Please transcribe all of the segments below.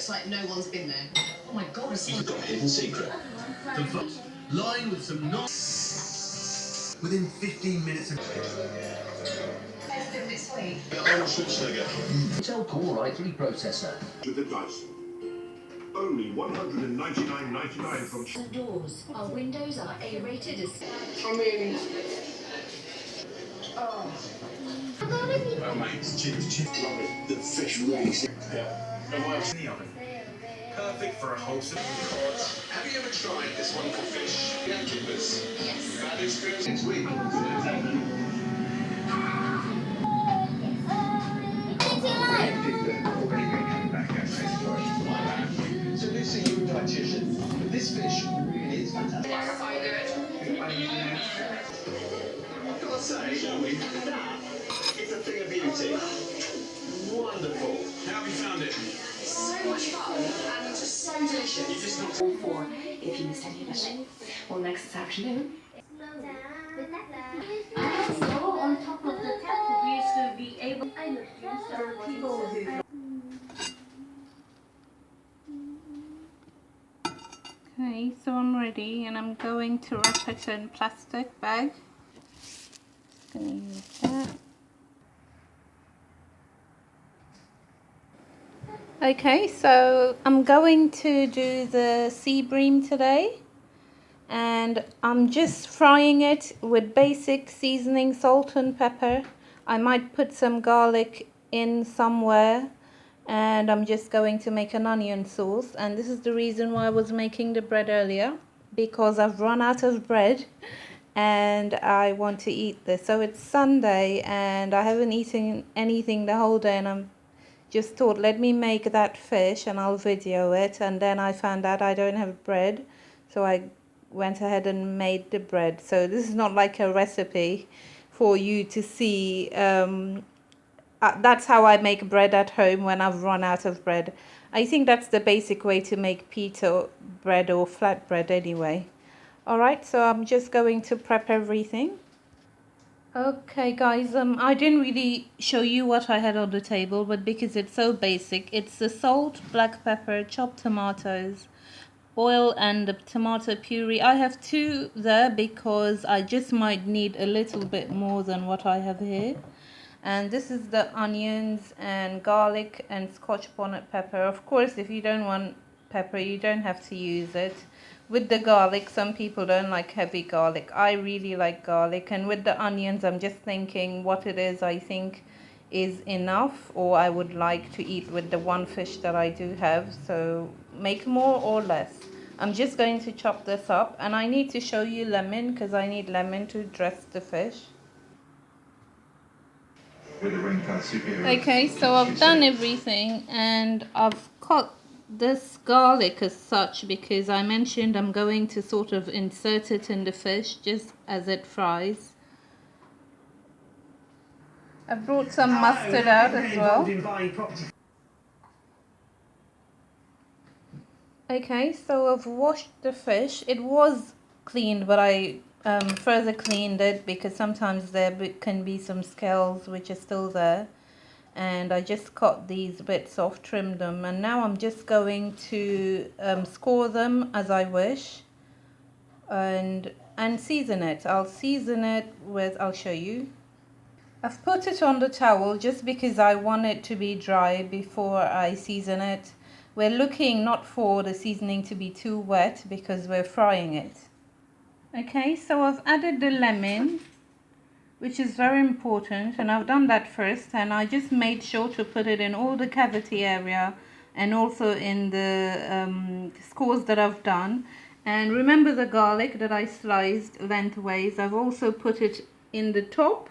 looks like no one's been there. Oh my god, You've got a hidden secret. Line with some within 15 minutes of this week. Arnold Schwarzenegger. Intel Core i3 processor. With advice. Only $199.99 from... The doors. Our windows are A-rated as... Well, mate, it's cheap. Love it. The fish really... Yeah. And what else in the oven? Perfect for a wholesome... Have you ever tried this wonderful fish? Yeah, keepers. Yes. Bad experience next week. So Lucy, you're a dietitian, but this fish really is fantastic. Yes, I do it. I've got to say, shall we? That is a thing of beauty. Wonderful. How have you found it? So much fun and just so delicious. You just not... For if you missed any of it. Well, next this afternoon. So, on top of the tap, we used to be able... I know, there are people who... Okay, so I'm ready and I'm going to wrap it in plastic bag. Just gonna use that. Okay, so I'm going to do the sea bream today, and I'm just frying it with basic seasoning, salt and pepper. I might put some garlic in somewhere, and I'm just going to make an onion sauce. And this is the reason why I was making the bread earlier, because I've run out of bread and I want to eat this. So it's Sunday and I haven't eaten anything the whole day, and I'm just thought, let me make that fish and I'll video it. And then I found out I don't have bread, so I went ahead and made the bread. So this is not like a recipe for you to see. That's how I make bread at home when I've run out of bread. I think that's the basic way to make pita bread or flatbread anyway. Alright, so I'm just going to prep everything. Okay guys, I didn't really show you what I had on the table, but because it's so basic, it's the salt, black pepper, chopped tomatoes, oil and the tomato puree. I have 2 there because I just might need a little bit more than what I have here. And this is the onions and garlic and Scotch bonnet pepper. Of course, if you don't want pepper, you don't have to use it. With the garlic, some people don't like heavy garlic. I really like garlic. And with the onions, I'm just thinking what it is I think is enough, or I would like to eat with the one fish that I do have. So make more or less. I'm just going to chop this up, and I need to show you lemon because I need lemon to dress the fish. Okay, so I've done everything and I've cut this garlic as such because I mentioned I'm going to sort of insert it in the fish just as it fries. I've brought some mustard out as well. Okay, so I've washed the fish. It was cleaned, but I further cleaned it because sometimes there can be some scales which are still there, and I just cut these bits off, trimmed them, and now I'm just going to score them as I wish and season it. I'll season it with, I'll show you. I've put it on the towel just because I want it to be dry before I season it. We're looking not for the seasoning to be too wet because we're frying it. Okay, so I've added the lemon, which is very important, and I've done that first, and I just made sure to put it in all the cavity area and also in the scores that I've done. And remember the garlic that I sliced lengthways, I've also put it in the top,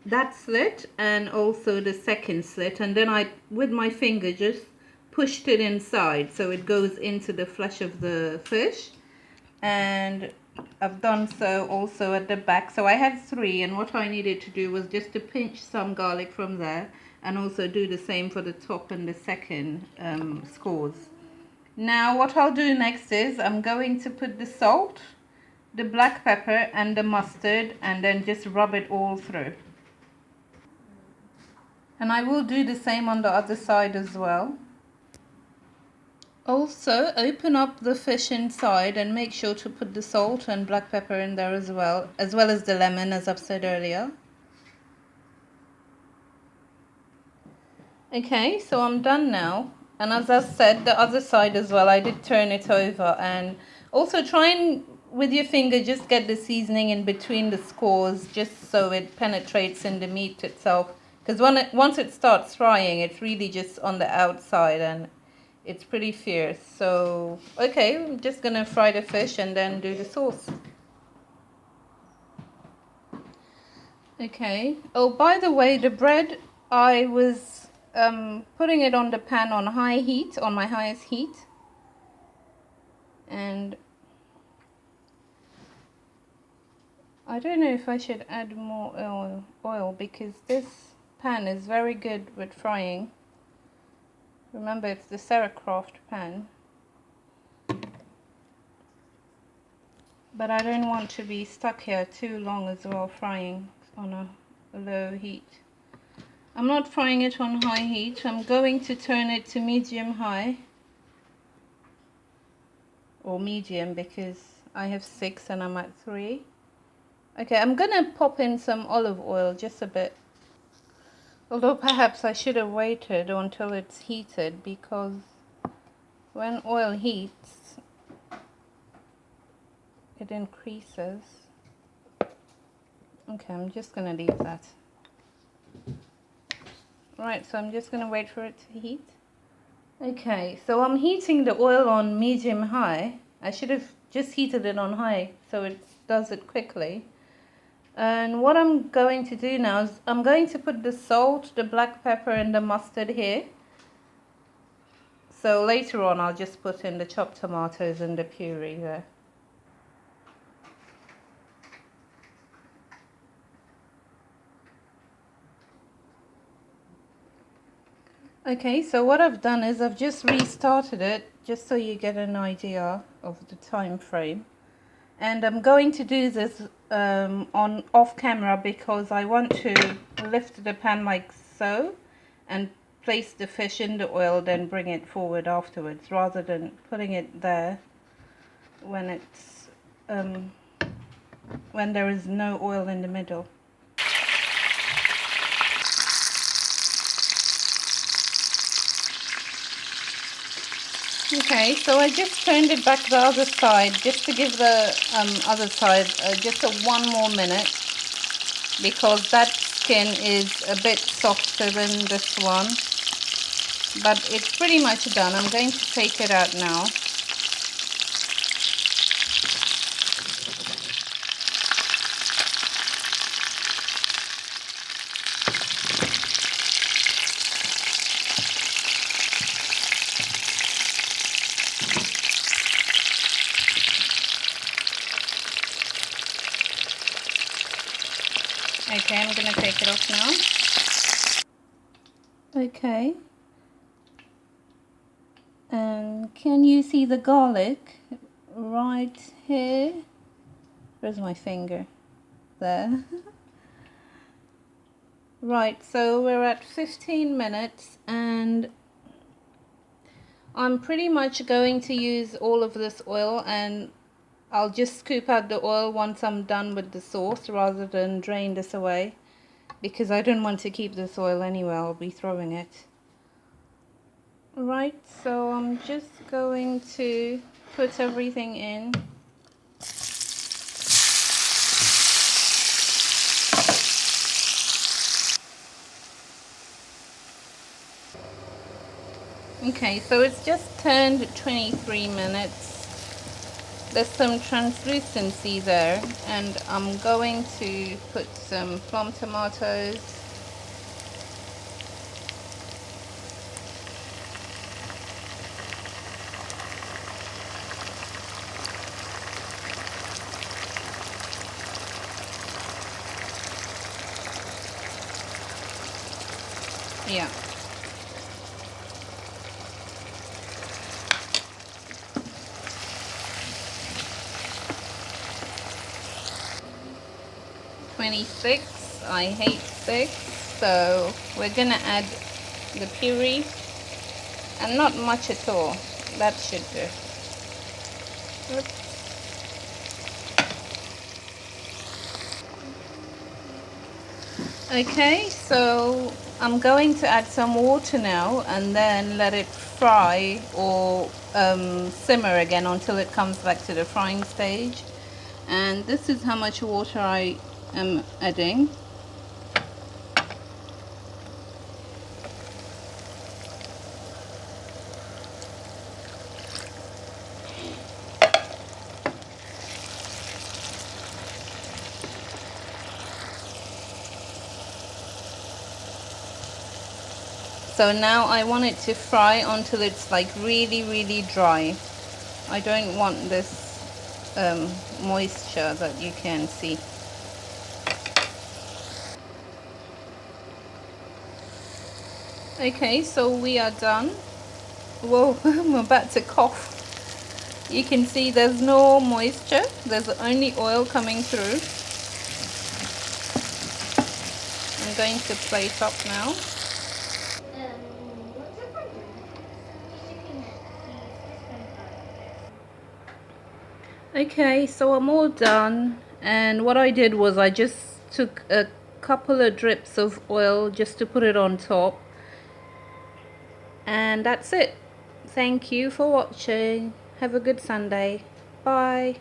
that slit, and also the second slit, and then I, with my finger, just pushed it inside so it goes into the flesh of the fish. And I've done so also at the back. So I had 3, and what I needed to do was just to pinch some garlic from there and also do the same for the top and the second scores. Now what I'll do next is I'm going to put the salt, the black pepper and the mustard, and then just rub it all through. And I will do the same on the other side as well. Also, open up the fish inside and make sure to put the salt and black pepper in there as well as the lemon, as I've said earlier. Okay, so I'm done now. And as I said, the other side as well, I did turn it over. And also try and, with your finger, just get the seasoning in between the scores, just so it penetrates in the meat itself. Because once it starts frying, it's really just on the outside and it's pretty fierce. So, okay, I'm just going to fry the fish and then do the sauce. Okay. Oh, by the way, the bread, I was putting it on the pan on high heat, on my highest heat. And I don't know if I should add more oil because this pan is very good with frying. Remember, it's the Cerakoff pan. But I don't want to be stuck here too long as well, frying on a low heat. I'm not frying it on high heat. I'm going to turn it to medium high. Or medium, because I have 6 and I'm at 3. Okay, I'm gonna pop in some olive oil, just a bit. Although perhaps I should have waited until it's heated, because when oil heats, it increases. Okay, I'm just gonna leave that. Right, so I'm just gonna wait for it to heat. Okay, so I'm heating the oil on medium high. I should have just heated it on high so it does it quickly. And what I'm going to do now is I'm going to put the salt, the black pepper and the mustard here. So later on I'll just put in the chopped tomatoes and the puree there. Okay, so what I've done is I've just restarted it just so you get an idea of the time frame. And I'm going to do this on off camera because I want to lift the pan like so and place the fish in the oil, then bring it forward afterwards, rather than putting it there when it's when there is no oil in the middle. Okay, so I just turned it back the other side just to give the other side just one more minute, because that skin is a bit softer than this one, but it's pretty much done. I'm going to take it out now. Okay, I'm going to take it off now. Okay. And can you see the garlic right here? Where's my finger? There. Right, so we're at 15 minutes and I'm pretty much going to use all of this oil, and I'll just scoop out the oil once I'm done with the sauce rather than drain this away, because I don't want to keep this oil anyway. I'll be throwing it. Right, so I'm just going to put everything in. Okay, so it's just turned 23 minutes. There's some translucency there, and I'm going to put some plum tomatoes. Yeah. I hate 6, so we're gonna add the puree, and not much at all. That should do. Oops. Okay, so I'm going to add some water now and then let it fry or simmer again until it comes back to the frying stage. And this is how much water I am adding. So now I want it to fry until it's like really dry. I don't want this moisture that you can see. Okay, so we are done. Whoa, I'm about to cough. You can see there's no moisture, there's only oil coming through. I'm going to plate up now. What's your point? Okay, so I'm all done, and what I did was I just took a couple of drips of oil just to put it on top, and that's it. Thank you for watching. Have a good Sunday. Bye.